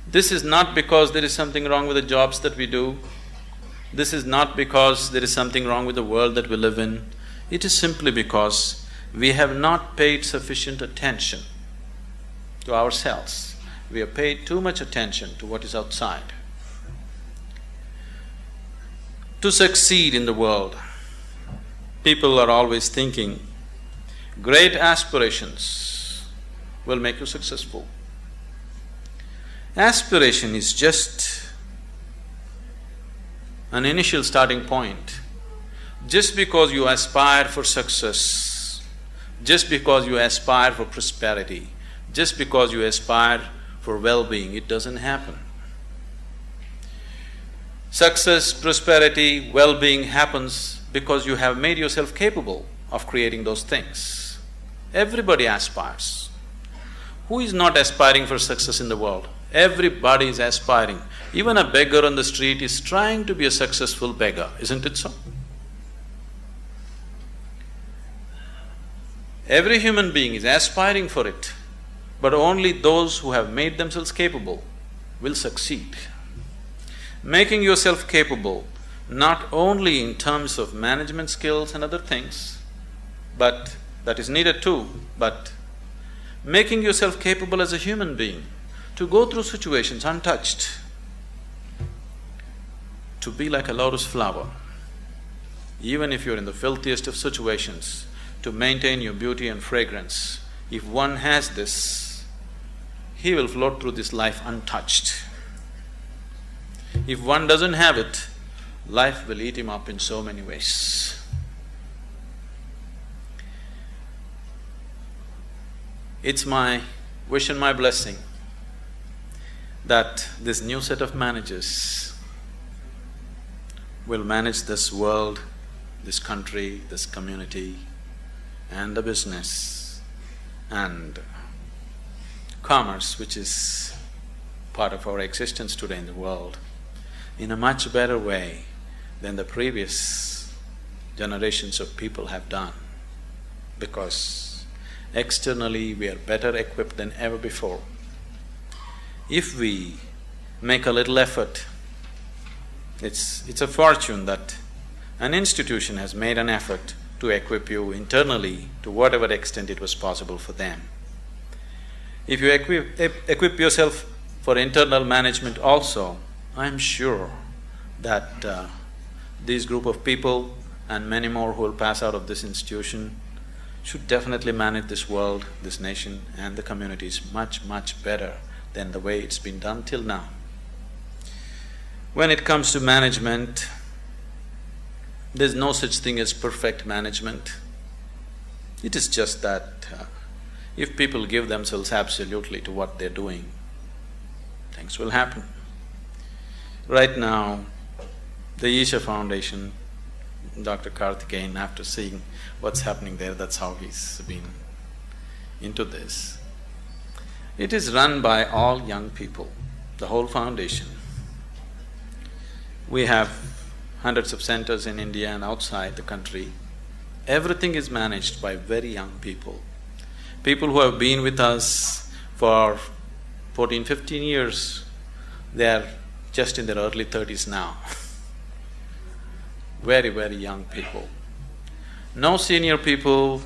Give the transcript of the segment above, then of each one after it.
This is not because there is something wrong with the jobs that we do. This is not because there is something wrong with the world that we live in. It is simply because we have not paid sufficient attention to ourselves. We have paid too much attention to what is outside. To succeed in the world, people are always thinking, great aspirations will make you successful. Aspiration is just an initial starting point. Just because you aspire for success, just because you aspire for prosperity, just because you aspire for well-being, it doesn't happen. Success, prosperity, well-being happens because you have made yourself capable of creating those things. Everybody aspires. Who is not aspiring for success in the world? Everybody is aspiring. Even a beggar on the street is trying to be a successful beggar, isn't it so? Every human being is aspiring for it, but only those who have made themselves capable will succeed. Making yourself capable not only in terms of management skills and other things, but that is needed too, but making yourself capable as a human being to go through situations untouched, to be like a lotus flower, even if you're in the filthiest of situations, to maintain your beauty and fragrance. If one has this, he will float through this life untouched. If one doesn't have it, life will eat him up in so many ways. It's my wish and my blessing that this new set of managers will manage this world, this country, this community, and the business and commerce, which is part of our existence today in the world, in a much better way than the previous generations of people have done, because externally we are better equipped than ever before. If we make a little effort, it's a fortune that an institution has made an effort to equip you internally to whatever extent it was possible for them. If you equip yourself for internal management also, I'm sure that this group of people and many more who will pass out of this institution should definitely manage this world, this nation and the communities much, much better than the way it's been done till now. When it comes to management, there's no such thing as perfect management. It is just that if people give themselves absolutely to what they're doing, things will happen. Right now, the Isha Foundation, Dr. Karthikeyan, after seeing what's happening there, that's how he's been into this. It is run by all young people, the whole foundation. We have hundreds of centers in India and outside the country. Everything is managed by very young people. People who have been with us for 14, 15 years, they are just in their early 30s now. Very, very young people. No senior people,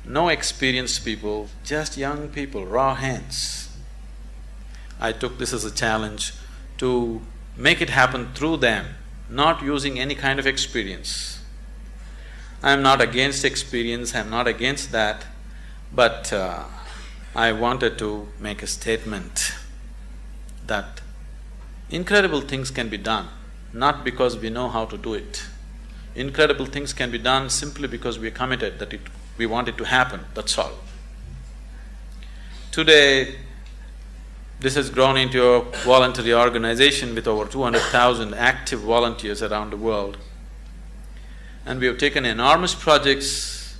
no experienced people, just young people, raw hands. I took this as a challenge to make it happen through them, not using any kind of experience. I'm not against experience, I'm not against that, but I wanted to make a statement that incredible things can be done, not because we know how to do it. Incredible things can be done simply because we are committed that we want it to happen, that's all. Today, this has grown into a voluntary organization with over 200,000 active volunteers around the world. And we have taken enormous projects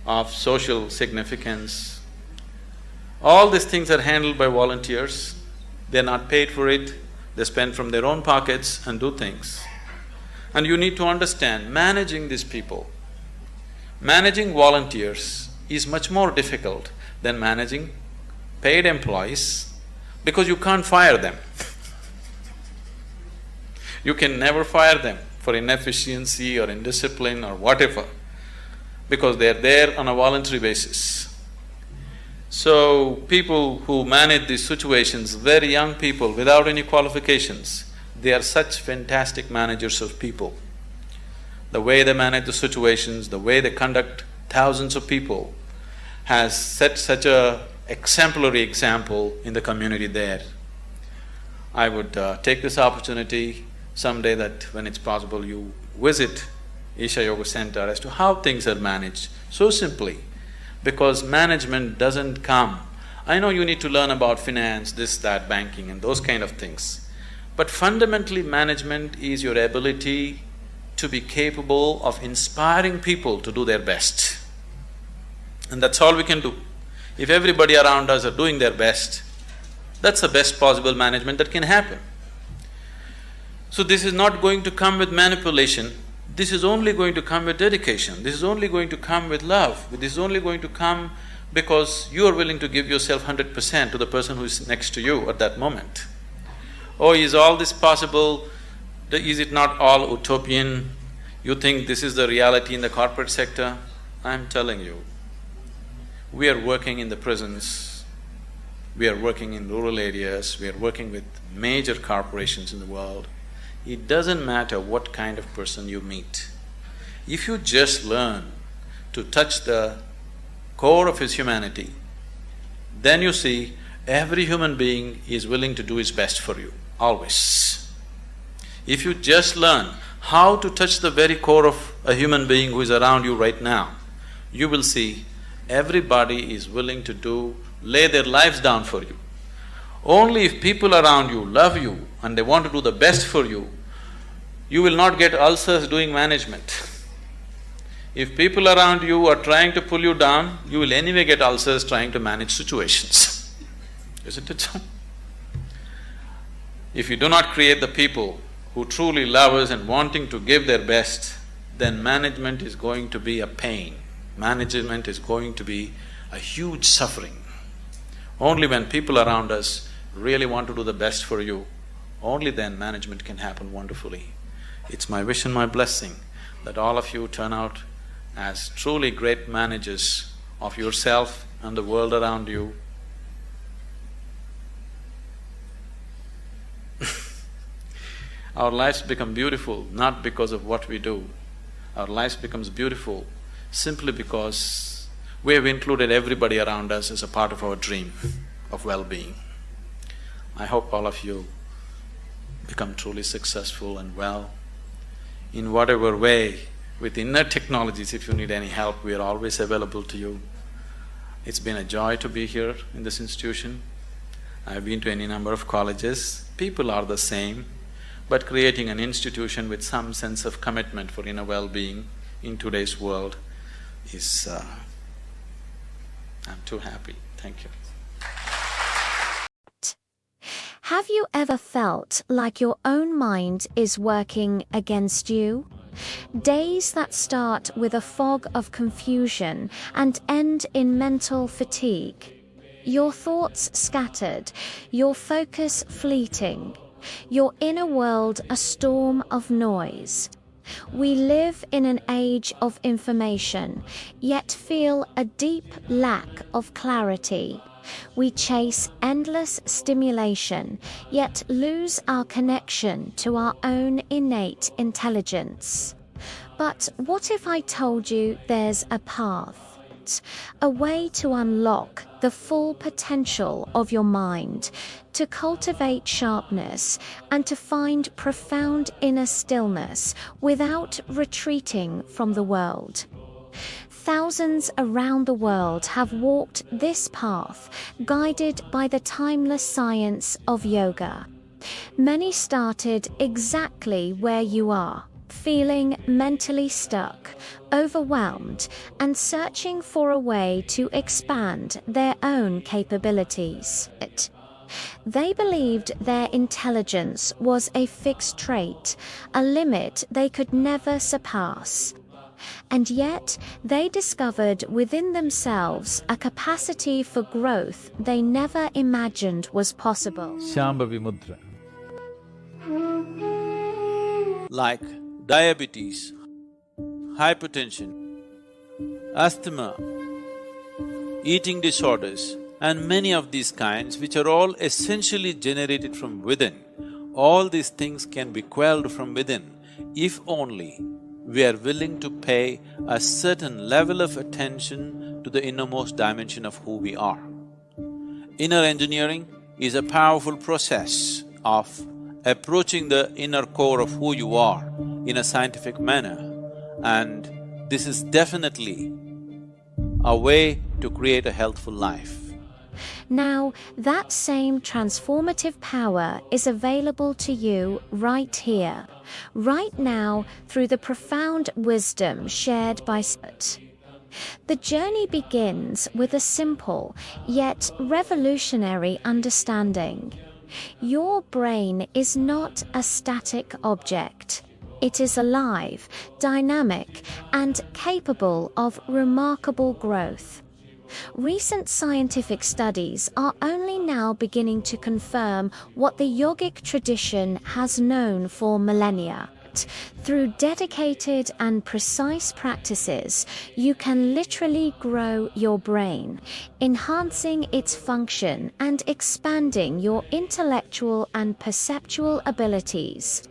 of social significance. All these things are handled by volunteers. They're not paid for it, they spend from their own pockets and do things. And you need to understand, managing these people, managing volunteers is much more difficult than managing paid employees, because you can't fire them. You can never fire them for inefficiency or indiscipline or whatever, because they're there on a voluntary basis. So, people who manage these situations, very young people without any qualifications, they are such fantastic managers of people. The way they manage the situations, the way they conduct thousands of people has set such a exemplary example in the community there. I would take this opportunity someday that when it's possible you visit Isha Yoga Center as to how things are managed so simply, because management doesn't come… I know you need to learn about finance, this, that, banking and those kind of things, but fundamentally management is your ability to be capable of inspiring people to do their best. And that's all we can do. If everybody around us are doing their best, that's the best possible management that can happen. So this is not going to come with manipulation, this is only going to come with dedication, this is only going to come with love, this is only going to come because you are willing to give yourself 100% to the person who is next to you at that moment. Oh, is all this possible? Is it not all utopian? You think this is the reality in the corporate sector? I'm telling you, we are working in the prisons, we are working in rural areas, we are working with major corporations in the world. It doesn't matter what kind of person you meet. If you just learn to touch the core of his humanity, then you see every human being is willing to do his best for you, always. If you just learn how to touch the very core of a human being who is around you right now, you will see everybody is willing to lay their lives down for you. Only if people around you love you and they want to do the best for you, you will not get ulcers doing management. If people around you are trying to pull you down, you will anyway get ulcers trying to manage situations. Isn't it so? If you do not create the people who truly love us and wanting to give their best, then management is going to be a pain. Management is going to be a huge suffering. Only when people around us really want to do the best for you, only then management can happen wonderfully. It's my wish and my blessing that all of you turn out as truly great managers of yourself and the world around you. Our lives become beautiful not because of what we do. Our lives becomes beautiful simply because we have included everybody around us as a part of our dream of well-being. I hope all of you become truly successful and well. In whatever way, with inner technologies, if you need any help, we are always available to you. It's been a joy to be here in this institution. I've been to any number of colleges. People are the same, but creating an institution with some sense of commitment for inner well-being in today's world is… I'm too happy. Thank you. Have you ever felt like your own mind is working against you? Days that start with a fog of confusion and end in mental fatigue. Your thoughts scattered, your focus fleeting, your inner world a storm of noise. We live in an age of information, yet feel a deep lack of clarity. We chase endless stimulation, yet lose our connection to our own innate intelligence. But what if I told you there's a path, a way to unlock the full potential of your mind, to cultivate sharpness, and to find profound inner stillness without retreating from the world? Thousands around the world have walked this path, guided by the timeless science of yoga. Many started exactly where you are, feeling mentally stuck, overwhelmed, and searching for a way to expand their own capabilities. They believed their intelligence was a fixed trait, a limit they could never surpass. And yet, they discovered within themselves a capacity for growth they never imagined was possible. Shambhavi Mudra. like diabetes, hypertension, asthma, eating disorders, and many of these kinds, which are all essentially generated from within. All these things can be quelled from within if only we are willing to pay a certain level of attention to the innermost dimension of who we are. Inner engineering is a powerful process of approaching the inner core of who you are in a scientific manner, and this is definitely a way to create a healthful life. Now, that same transformative power is available to you right here, right now, through the profound wisdom shared by Sábio. The journey begins with a simple, yet revolutionary understanding. Your brain is not a static object. It is alive, dynamic, and capable of remarkable growth. Recent scientific studies are only now beginning to confirm what the yogic tradition has known for millennia. Through dedicated and precise practices, you can literally grow your brain, enhancing its function and expanding your intellectual and perceptual abilities.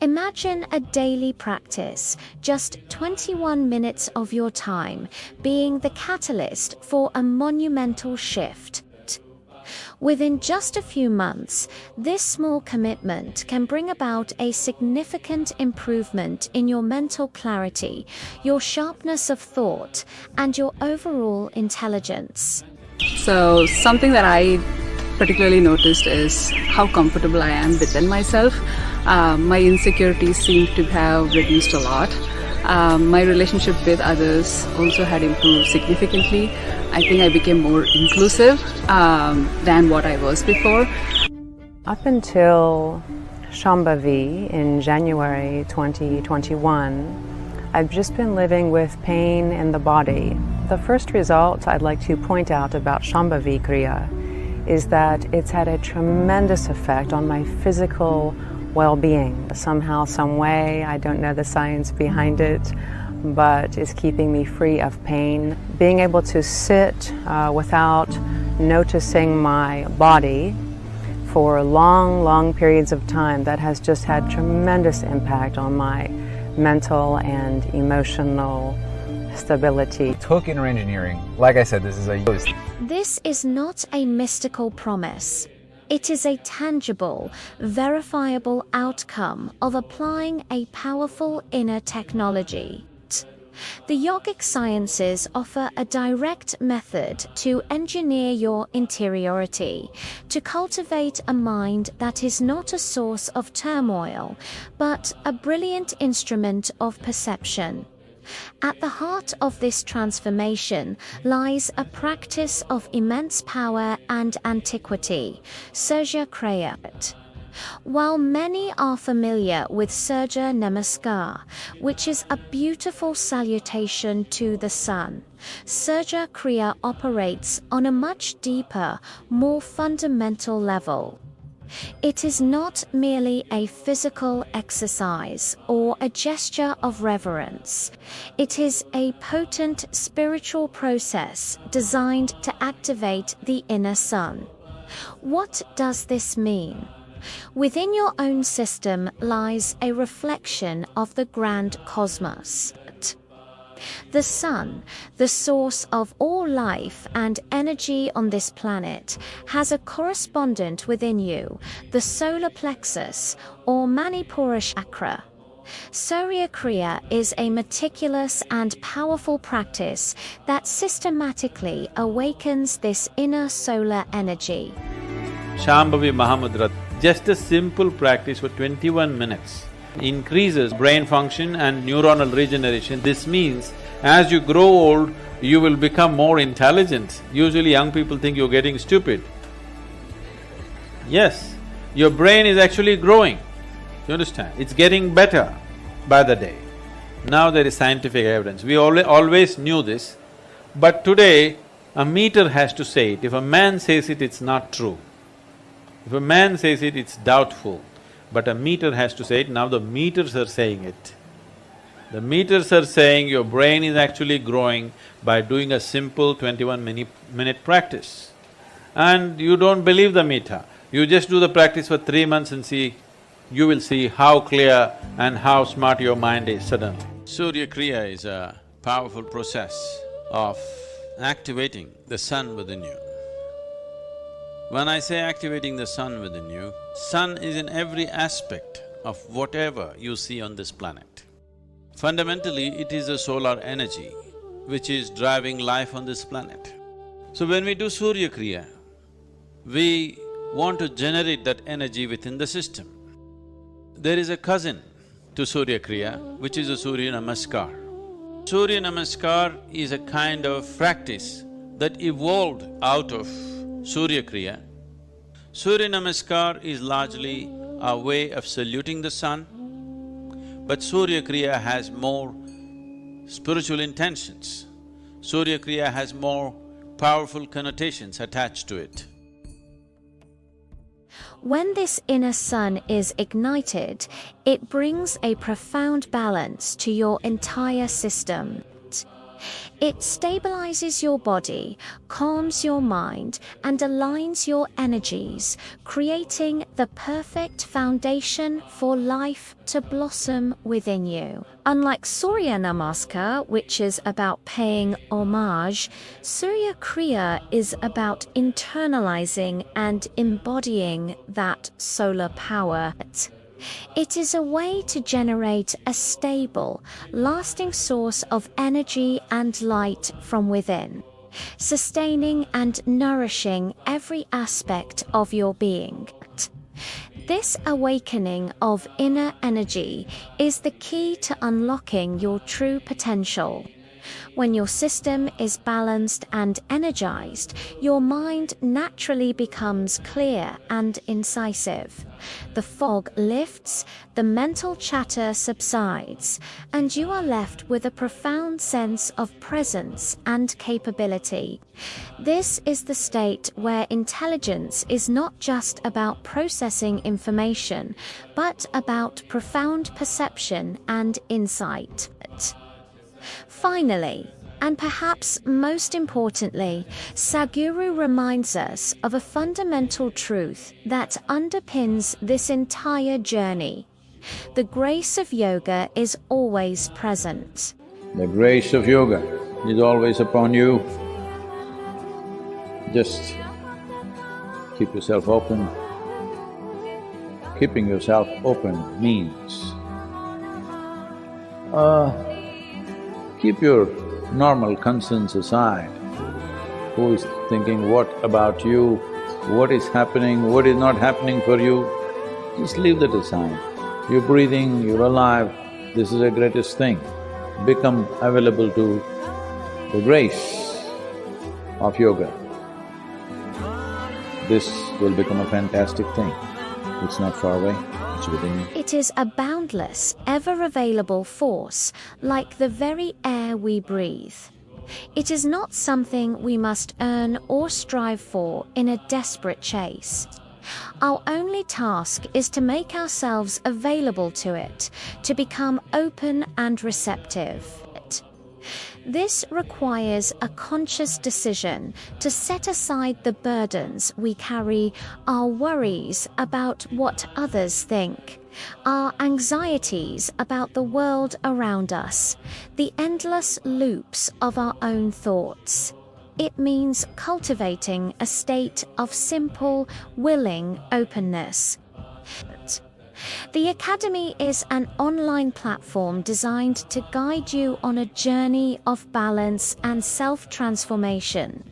Imagine a daily practice, just 21 minutes of your time, being the catalyst for a monumental shift. Within just a few months, this small commitment can bring about a significant improvement in your mental clarity, your sharpness of thought, and your overall intelligence. So something that I particularly noticed is how comfortable I am within myself. My insecurities seem to have reduced a lot. My relationship with others also had improved significantly. I think I became more inclusive than what I was before. Up until Shambhavi in January 2021, I've just been living with pain in the body. The first result I'd like to point out about Shambhavi Kriya is that it's had a tremendous effect on my physical well-being. Somehow, some way, I don't know the science behind it, but it's keeping me free of pain. Being able to sit without noticing my body for long periods of time, that has just had tremendous impact on my mental and emotional stability. Took inner engineering. Like I said, this is a use. This is not a mystical promise. It is a tangible, verifiable outcome of applying a powerful inner technology. The yogic sciences offer a direct method to engineer your interiority, to cultivate a mind that is not a source of turmoil, but a brilliant instrument of perception. At the heart of this transformation lies a practice of immense power and antiquity, Surya Kriya. While many are familiar with Surya Namaskar, which is a beautiful salutation to the sun, Surya Kriya operates on a much deeper, more fundamental level. It is not merely a physical exercise or a gesture of reverence. It is a potent spiritual process designed to activate the inner sun. What does this mean? Within your own system lies a reflection of the grand cosmos. The sun, the source of all life and energy on this planet, has a correspondent within you, the solar plexus or Manipura chakra. Surya Kriya is a meticulous and powerful practice that systematically awakens this inner solar energy. Shambhavi Mahamudra, just a simple practice for 21 minutes increases brain function and neuronal regeneration. This means as you grow old, you will become more intelligent. Usually young people think you're getting stupid. Yes, your brain is actually growing, you understand? It's getting better by the day. Now there is scientific evidence. We always knew this, but today a meter has to say it. If a man says it, it's not true. If a man says it, it's doubtful. but a meter has to say it, now the meters are saying it. The meters are saying your brain is actually growing by doing a simple 21-minute practice. And you don't believe the meter, you just do the practice for 3 months and see, you will see how clear and how smart your mind is suddenly. Surya Kriya is a powerful process of activating the sun within you. When I say activating the sun within you, sun is in every aspect of whatever you see on this planet. Fundamentally, it is a solar energy which is driving life on this planet. So when we do Surya Kriya, we want to generate that energy within the system. There is a cousin to Surya Kriya, which is a Surya Namaskar. Surya Namaskar is a kind of practice that evolved out of Surya Kriya. Surya Namaskar is largely a way of saluting the sun, but Surya Kriya has more spiritual intentions. Surya Kriya has more powerful connotations attached to it. When this inner sun is ignited, it brings a profound balance to your entire system. It stabilizes your body, calms your mind, and aligns your energies, creating the perfect foundation for life to blossom within you. Unlike Surya Namaskar, which is about paying homage, Surya Kriya is about internalizing and embodying that solar power. It is a way to generate a stable, lasting source of energy and light from within, sustaining and nourishing every aspect of your being. This awakening of inner energy is the key to unlocking your true potential. When your system is balanced and energized, your mind naturally becomes clear and incisive. The fog lifts, the mental chatter subsides, and you are left with a profound sense of presence and capability. This is the state where intelligence is not just about processing information, but about profound perception and insight. Finally, and perhaps most importantly, Sadhguru reminds us of a fundamental truth that underpins this entire journey. The grace of yoga is always present. The grace of yoga is always upon you. Just keep yourself open. Keeping yourself open means keep your normal concerns aside. Who is thinking what about you, what is happening, what is not happening for you, just leave that aside. You're breathing, you're alive, this is the greatest thing. Become available to the grace of yoga. This will become a fantastic thing. It's not far away, it's within you. It is a boundless, ever-available force, like the very air we breathe. It is not something we must earn or strive for in a desperate chase. Our only task is to make ourselves available to it, to become open and receptive. This requires a conscious decision to set aside the burdens we carry, our worries about what others think, our anxieties about the world around us, the endless loops of our own thoughts. It means cultivating a state of simple, willing openness. The Academy is an online platform designed to guide you on a journey of balance and self-transformation.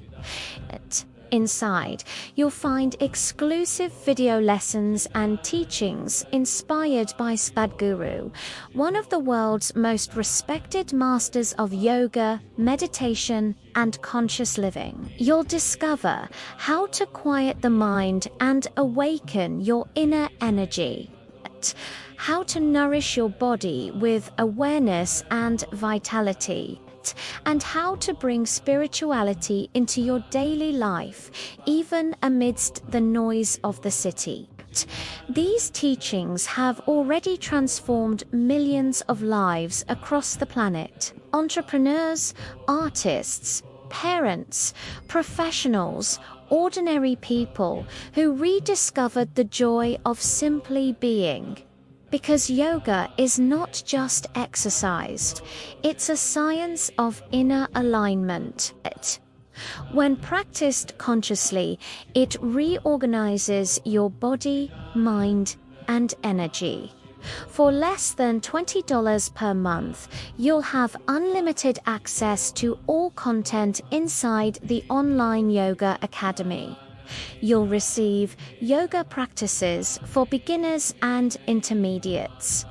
Inside, you'll find exclusive video lessons and teachings inspired by Sadhguru, one of the world's most respected masters of yoga, meditation, and conscious living. You'll discover how to quiet the mind and awaken your inner energy, how to nourish your body with awareness and vitality, and how to bring spirituality into your daily life, even amidst the noise of the city. These teachings have already transformed millions of lives across the planet. Entrepreneurs, artists, parents, professionals, ordinary people who rediscovered the joy of simply being. Because yoga is not just exercise, it's a science of inner alignment. When practiced consciously, it reorganizes your body, mind, and energy. For less than $20 per month, you'll have unlimited access to all content inside the online Yoga Academy. You'll receive yoga practices for beginners and intermediates,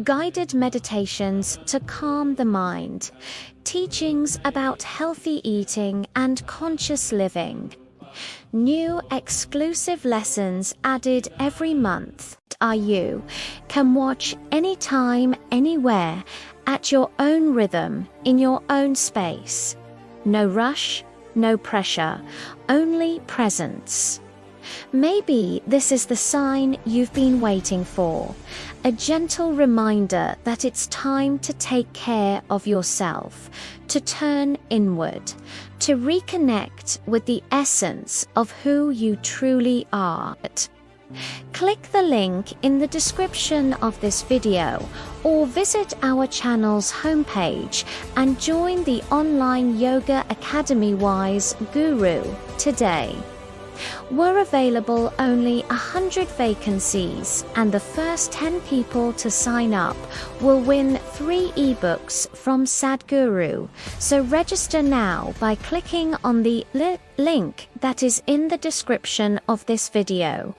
guided meditations to calm the mind, teachings about healthy eating and conscious living. New exclusive lessons added every month. You can watch anytime, anywhere, at your own rhythm, in your own space. No rush, no pressure, only presence. Maybe this is the sign you've been waiting for, a gentle reminder that it's time to take care of yourself, to turn inward, to reconnect with the essence of who you truly are. Click the link in the description of this video or visit our channel's homepage and join the online Yoga Academy Wise Guru today. We're available only 100 vacancies, and the first 10 people to sign up will win 3 ebooks from Sadhguru. So register now by clicking on the link that is in the description of this video.